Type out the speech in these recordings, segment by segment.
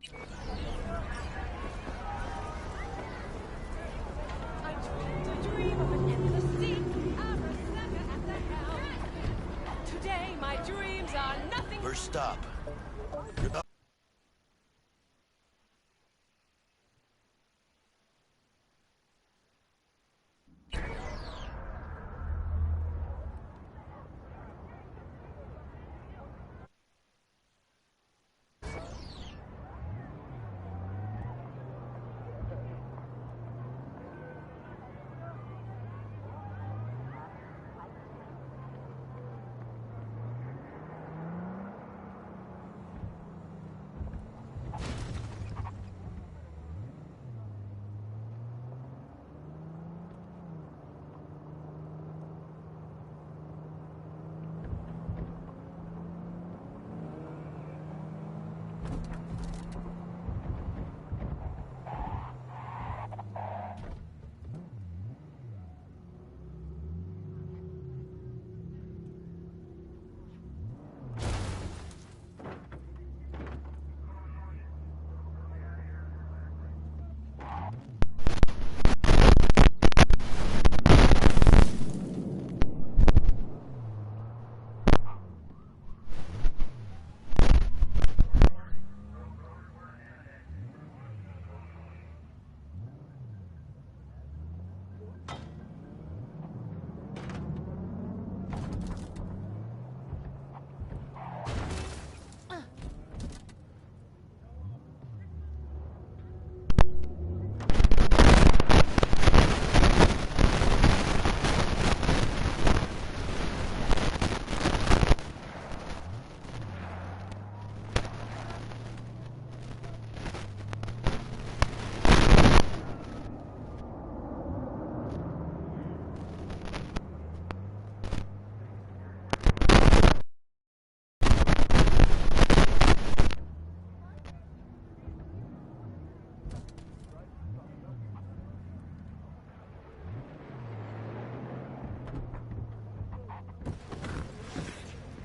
I dreamed a dream of an endless sea, Arasaka at the helm. Today my dreams are nothing. First stop. You're not.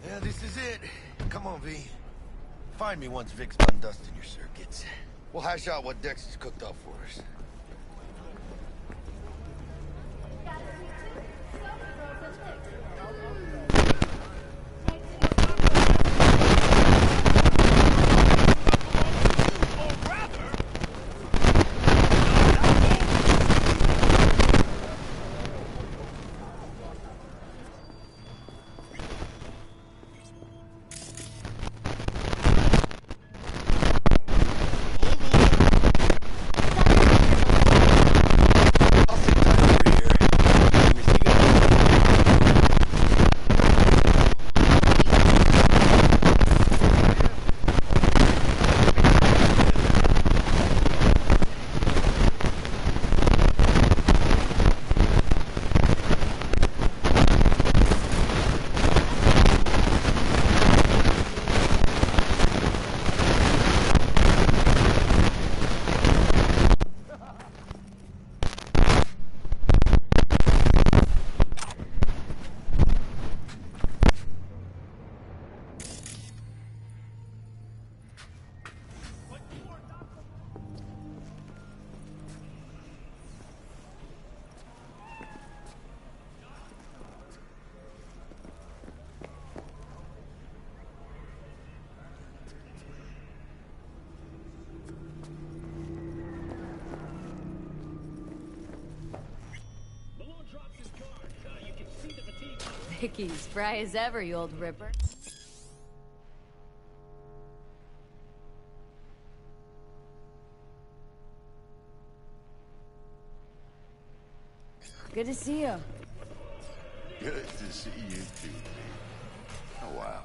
Yeah, this is it. Come on, V. Find me once Vic's done dusting your circuits. We'll hash out what Dex has cooked up for us. Vicky's spry as ever, you old ripper. Good to see you. Good to see you too. Oh wow.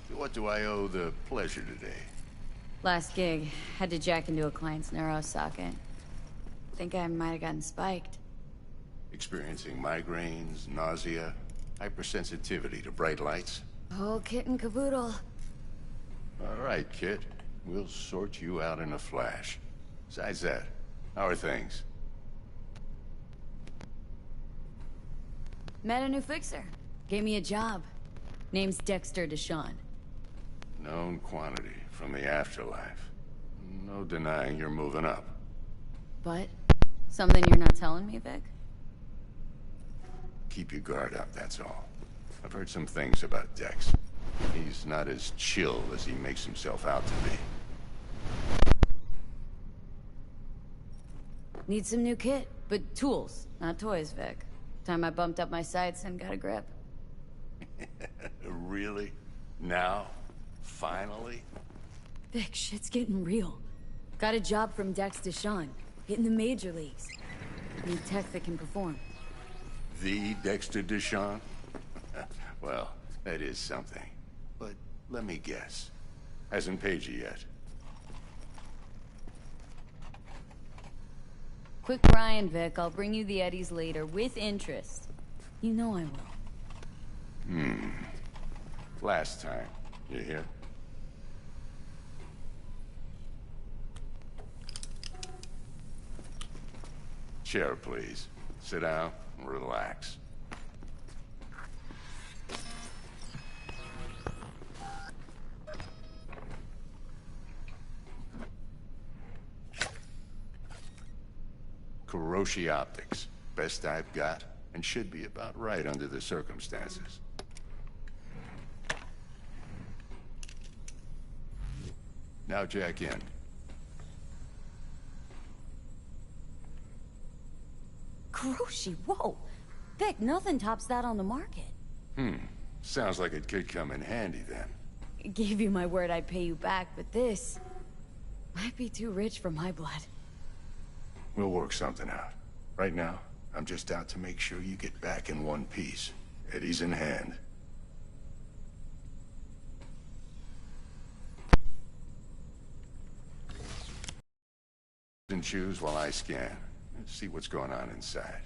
So what do I owe the pleasure today? Last gig, had to jack into a client's neuro socket. Think I might have gotten spiked. Experiencing migraines, nausea, hypersensitivity to bright lights? Whole kit and caboodle. All right, kid. We'll sort you out in a flash. Besides that, how are things? Met a new fixer. Gave me a job. Name's Dexter Deshawn. Known quantity from the afterlife. No denying you're moving up. But something you're not telling me, Vic? Keep your guard up, that's all. I've heard some things about Dex. He's not as chill as he makes himself out to be. Need some new kit, but tools, not toys, Vic. Time I bumped up my sights and got a grip. Really? Now? Finally? Vic, shit's getting real. Got a job from Dex Deshawn, hitting the major leagues. Need tech that can perform. The Dexter Deshawn? Well, that is something. But let me guess. Hasn't paid you yet. Quick Brian, Vic. I'll bring you the Eddies later, with interest. You know I will. Last time. You hear? Chair, please. Sit down and relax. Kuroshi Optics. Best I've got, and should be about right under the circumstances. Now jack in. Kuroshi, whoa! Vic, nothing tops that on the market. Sounds like it could come in handy then. Gave you my word I'd pay you back, but this might be too rich for my blood. We'll work something out. Right now, I'm just out to make sure you get back in one piece. Eddie's in hand. And choose while I scan. Let's see what's going on inside.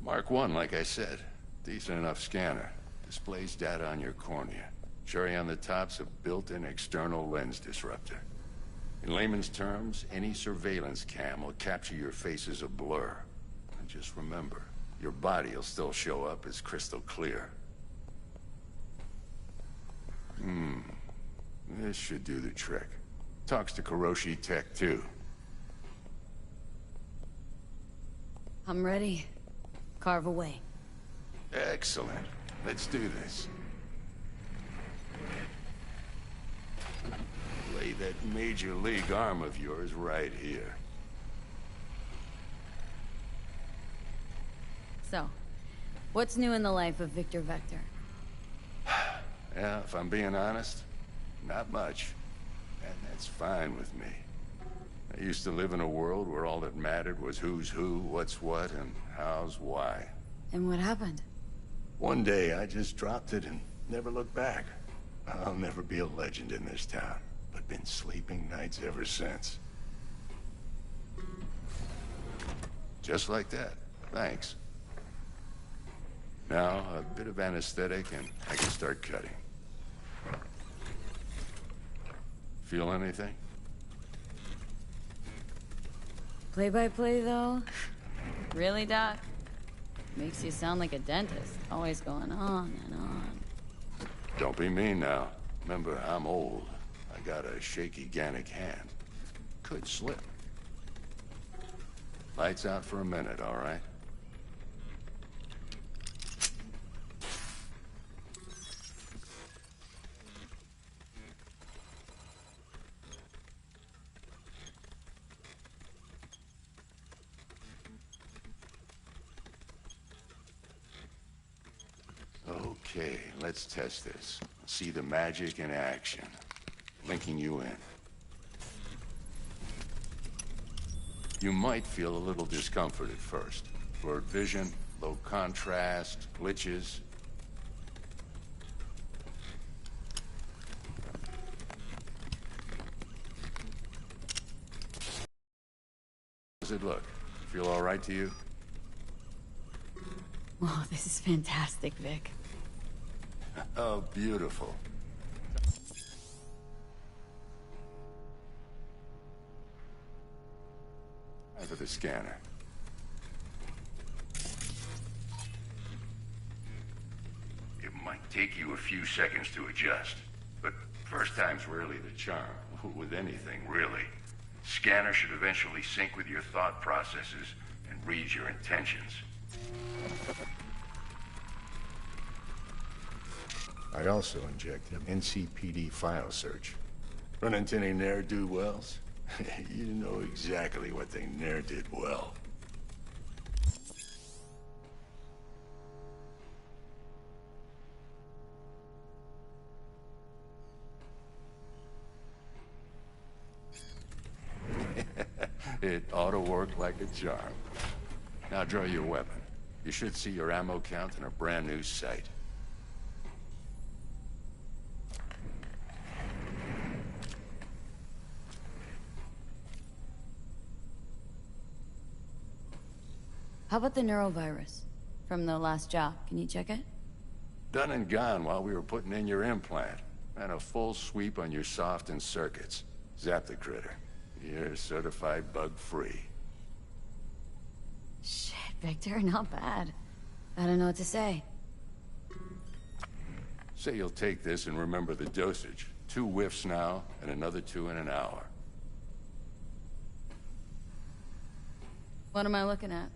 Mark 1, like I said. Decent enough scanner. Displays data on your cornea. Cherry on the top's a built-in external lens disruptor. In layman's terms, any surveillance cam will capture your face as a blur. And just remember, your body will still show up as crystal clear. This should do the trick. Talks to Kuroshi Tech, too. I'm ready. Carve away. Excellent. Let's do this. Lay that Major League arm of yours right here. So, what's new in the life of Victor Vector? Yeah, if I'm being honest, not much. And that's fine with me. I used to live in a world where all that mattered was who's who, what's what, and how's why. And what happened? One day, I just dropped it and never looked back. I'll never be a legend in this town, but been sleeping nights ever since. Just like that. Thanks. Now, a bit of anesthetic and I can start cutting. Feel anything? Play-by-play, though? Really, Doc? Makes you sound like a dentist, always going on and on. Don't be mean now. Remember, I'm old. I got a shaky Gannic hand. Could slip. Lights out for a minute, all right? Okay, let's test this. See the magic in action. Linking you in. You might feel a little discomfort at first. Blurred vision, low contrast, glitches. How does it look? Feel all right to you? Oh, this is fantastic, Vic. Oh, beautiful. Time for the scanner. It might take you a few seconds to adjust, but first time's rarely the charm. With anything, really. Scanner should eventually sync with your thought processes and read your intentions. I also injected an NCPD file search. Run into any ne'er-do-wells? You know exactly what they ne'er did well. It ought to work like a charm. Now draw your weapon. You should see your ammo count in a brand new sight. How about the neurovirus? From the last job, can you check it? Done and gone while we were putting in your implant. And a full sweep on your soft and circuits. Zap the critter. You're certified bug-free. Shit, Victor, not bad. I don't know what to say. Say you'll take this and remember the dosage. 2 whiffs now, and another 2 in an hour. What am I looking at?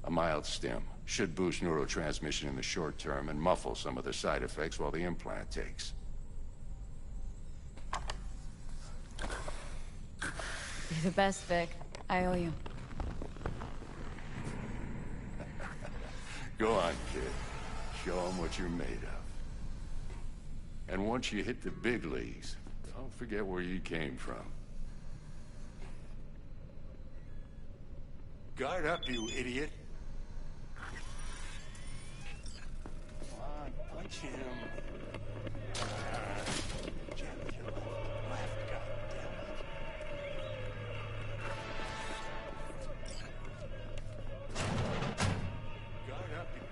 A mild stim. Should boost neurotransmission in the short term and muffle some of the side effects while the implant takes. You're the best, Vic. I owe you. Go on, kid. Show them what you're made of. And once you hit the big leagues, don't forget where you came from. Guard up, you idiot. Come on, punch him. Gently, left, goddammit. Guard up, you...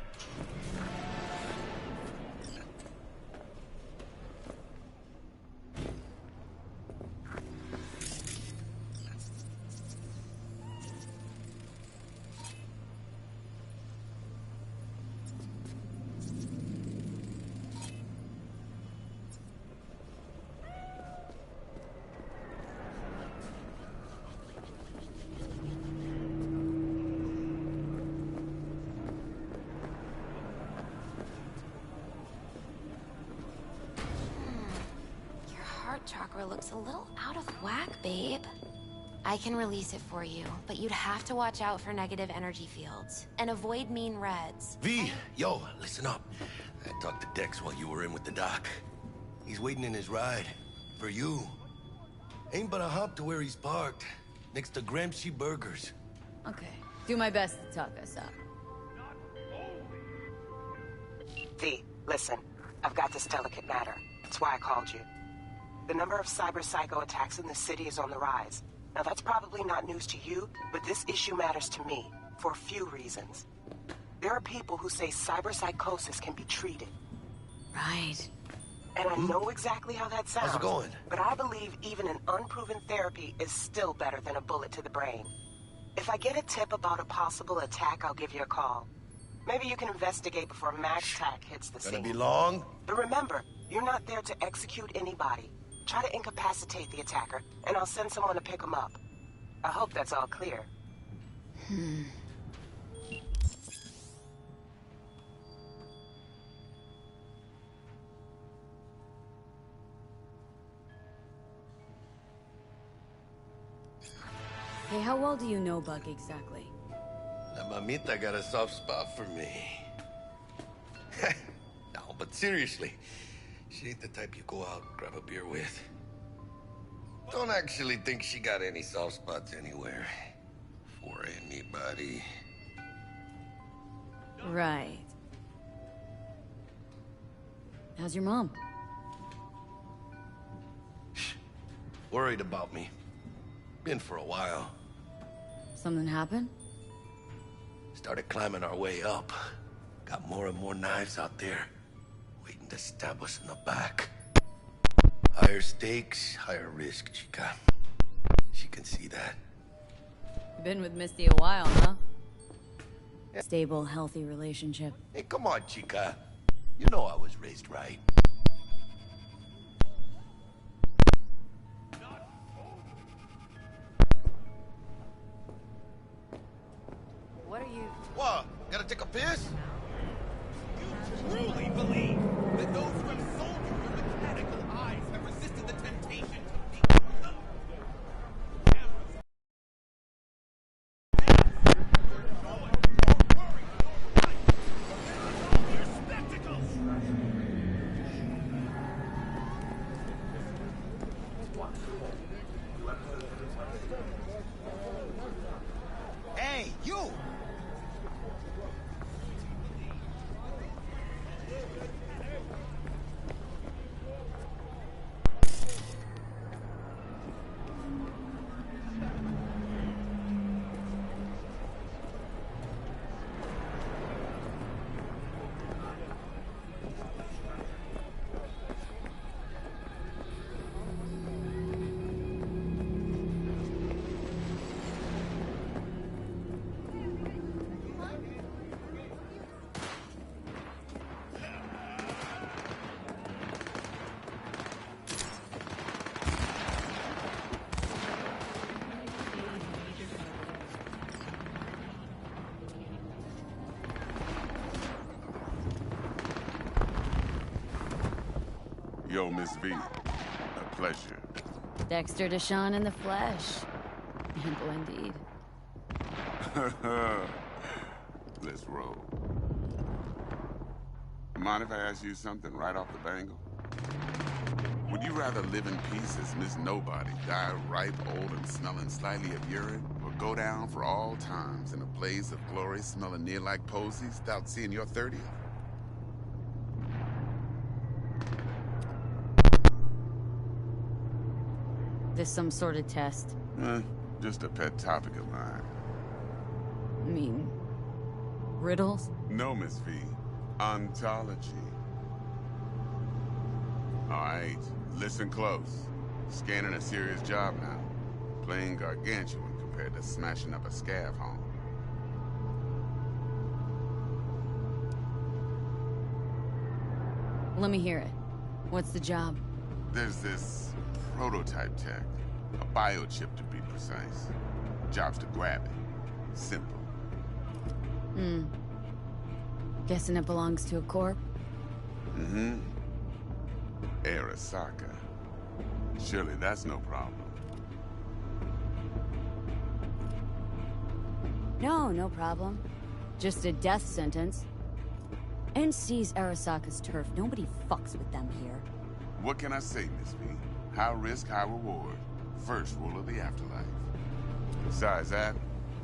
chakra looks a little out of whack, babe. I can release it for you, but you'd have to watch out for negative energy fields and avoid mean reds. V, yo, listen up. I talked to Dex while you were in with the doc. He's waiting in his ride. For you. Ain't but a hop to where he's parked. Next to Gramsci Burgers. Okay. Do my best to talk us up. V, listen. I've got this delicate matter. That's why I called you. The number of cyber psycho attacks in the city is on the rise. Now that's probably not news to you, but this issue matters to me for a few reasons. There are people who say cyber psychosis can be treated. Right. And I know exactly how that sounds. How's it going? But I believe even an unproven therapy is still better than a bullet to the brain. If I get a tip about a possible attack, I'll give you a call. Maybe you can investigate before Max Tack hits the scene. Gonna be long? But remember, you're not there to execute anybody. Try to incapacitate the attacker, and I'll send someone to pick him up. I hope that's all clear. Hey, how well do you know Buck exactly? La mamita got a soft spot for me. No, but seriously, she ain't the type you go out and grab a beer with. Don't actually think she got any soft spots anywhere. For anybody. Right. How's your mom? Worried about me. Been for a while. Something happened? Started climbing our way up. Got more and more knives out there, waiting to stab us in the back. Higher stakes, higher risk, chica. She can see that. Been with Misty a while, huh? Stable, healthy relationship. Hey, come on, chica. You know I was raised right. What are you... What? Gotta take a piss? You truly believe that those who have sold you your mechanical eyes have resisted the temptation to peek through them? Cameras. Your joy, your worry, your life, your spectacles! Hey, you! Yo, Miss V. A pleasure. Dexter Deshawn in the flesh. Ample indeed. Let's roll. Mind if I ask you something right off the bangle? Would you rather live in peace as Miss Nobody, die ripe, old, and smelling slightly of urine, or go down for all times in a blaze of glory smelling near like posies without seeing your 30th? This some sort of test? Just a pet topic of mine. I mean, riddles? No, Miss V. Ontology. All right, listen close. Scanning a serious job now. Playing gargantuan compared to smashing up a scav home. Let me hear it. What's the job? There's this prototype tech. A biochip, to be precise. Job's to grab it. Simple. Guessing it belongs to a corp? Arasaka. Surely that's no problem. No, no problem. Just a death sentence. NC's Arasaka's turf. Nobody fucks with them here. What can I say, Miss V? High risk, high reward. First rule of the afterlife. Besides that,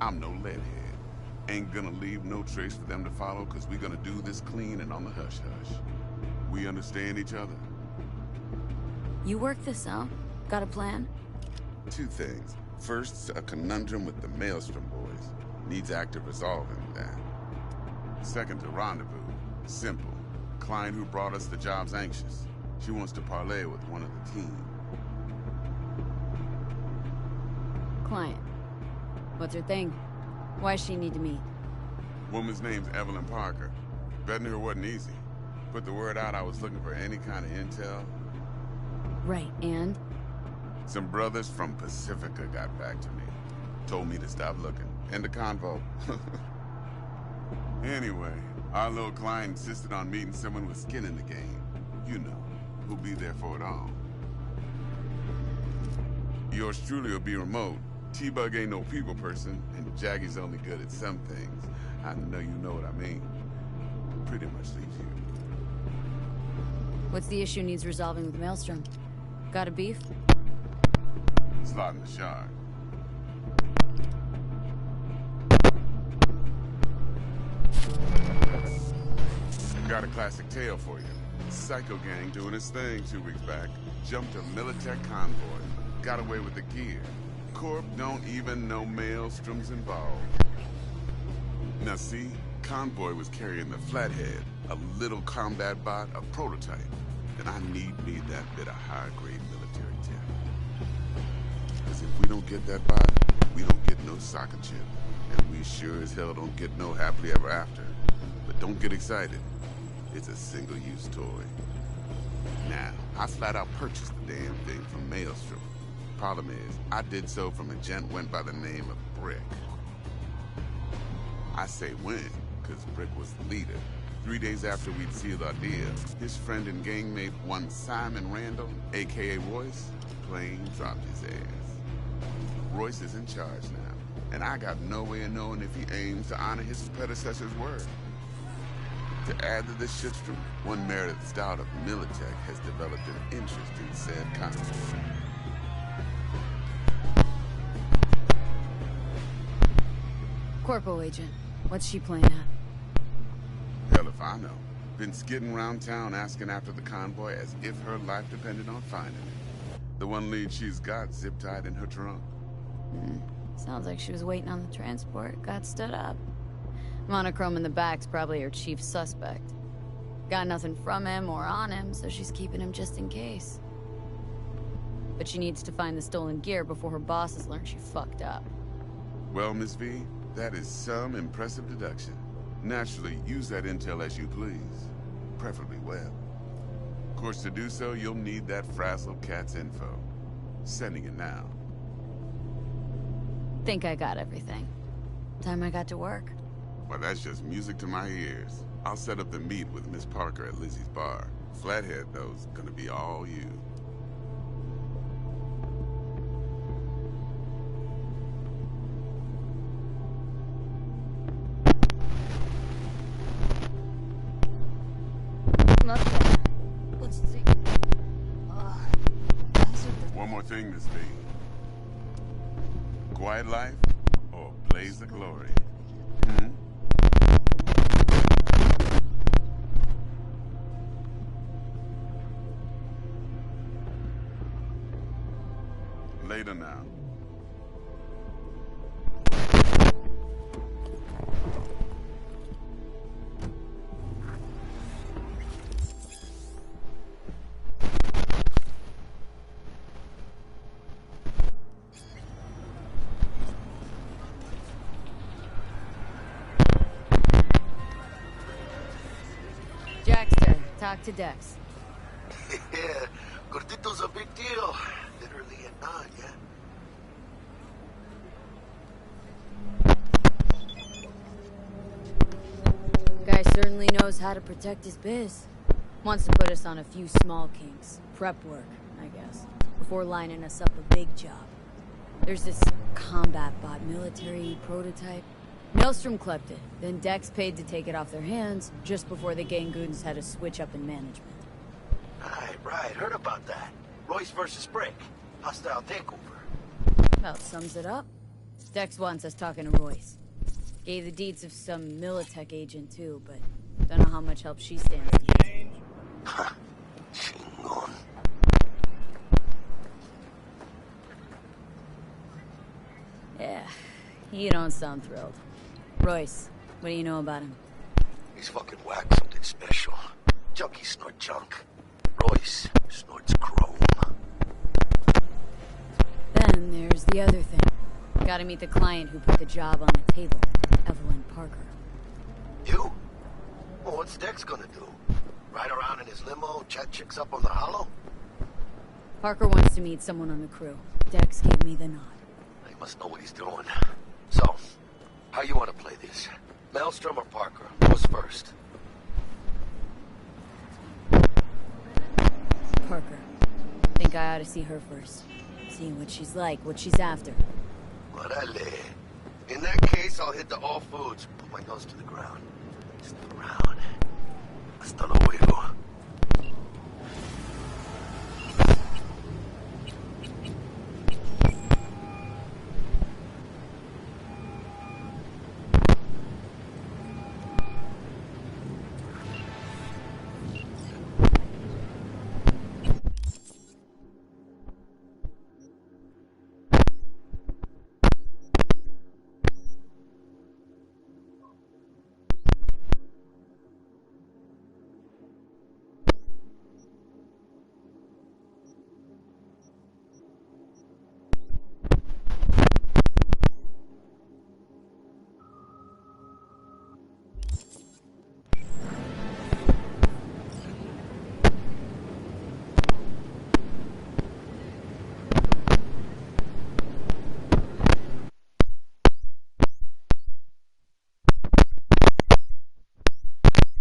I'm no leadhead. Ain't gonna leave no trace for them to follow, cause we gonna do this clean and on the hush-hush. We understand each other? You work this out? Got a plan? Two things. First, a conundrum with the Maelstrom boys. Needs active resolving with that. Second, a rendezvous. Simple. Client who brought us the job's anxious. She wants to parlay with one of the team. Client. What's her thing? Why she need to meet? Woman's name's Evelyn Parker. Betting her wasn't easy. Put the word out I was looking for any kind of intel. Right, and? Some brothers from Pacifica got back to me. Told me to stop looking. End of convo. Anyway, our little client insisted on meeting someone with skin in the game. You know, who'll be there for it all. Yours truly will be remote. T-Bug ain't no people person, and Jaggy's only good at some things. I know you know what I mean. Pretty much leaves you. What's the issue needs resolving with Maelstrom? Got a beef? Slot in the shard. Got a classic tale for you. Psycho gang doing its thing 2 weeks back. Jumped a Militech convoy. Got away with the gear. Corp don't even know Maelstrom's involved. Now see, convoy was carrying the Flathead, a little combat bot, a prototype. And I need that bit of high-grade military tech. Because if we don't get that bot, we don't get no soccer chip. And we sure as hell don't get no happily ever after. But don't get excited. It's a single-use toy. Now, I flat out purchased the damn thing from Maelstrom. Problem is, I did so from a gent went by the name of Brick. I say when, because Brick was the leader. 3 days after we'd sealed our deal, his friend and gangmate, one Simon Randall, a.k.a. Royce, plain dropped his ass. Royce is in charge now, and I got no way of knowing if he aims to honor his predecessor's word. To add to this shitstorm, one Meredith Stout of Militech has developed an interest in said convoy. Corpo agent. What's she playing at? Hell if I know. Been skidding around town asking after the convoy as if her life depended on finding it. The one lead she's got zip-tied in her trunk. Sounds like she was waiting on the transport. Got stood up. Monochrome in the back's probably her chief suspect. Got nothing from him or on him, so she's keeping him just in case. But she needs to find the stolen gear before her bosses learn she fucked up. Well, Miss V, that is some impressive deduction. Naturally, use that intel as you please. Preferably well. Of course, to do so, you'll need that frazzled cat's info. Sending it now. Think I got everything. Time I got to work. Well, that's just music to my ears. I'll set up the meet with Miss Parker at Lizzie's bar. Flathead, though, is gonna be all you. Let's see. One more thing, Miss V. Quiet life or blaze of glory? Later now. Jackster, talk to Dex. Yeah, Gordito's a big deal. Literally a nod, yeah? Guy certainly knows how to protect his biz. Wants to put us on a few small kinks. Prep work, I guess. before lining us up a big job. There's this combat bot military prototype. Maelstrom clept it, then Dex paid to take it off their hands just before the Gangoons had a switch up in management. Right. Heard about that. Royce versus Brick. Hostile takeover. About sums it up. Dex wants us talking to Royce. Gave the deeds of some Militech agent too, but don't know how much help she stands to get. Chingon. Yeah, you don't sound thrilled. Royce, what do you know about him? He's fucking whack, something special. Junkies snort junk. Royce snorts chrome. Then there's the other thing. Gotta meet the client who put the job on the table, Evelyn Parker. You? Well, what's Dex gonna do? Ride around in his limo, chat chicks up on the hollow? Parker wants to meet someone on the crew. Dex gave me the nod. He must know what he's doing. So, how you want to play this? Maelstrom or Parker? Who's first? Parker. Think I ought to see her first. See what she's like, what she's after. Orale. In that case, I'll hit the all foods. Put my nose to the ground. Stick around. Hasta luego.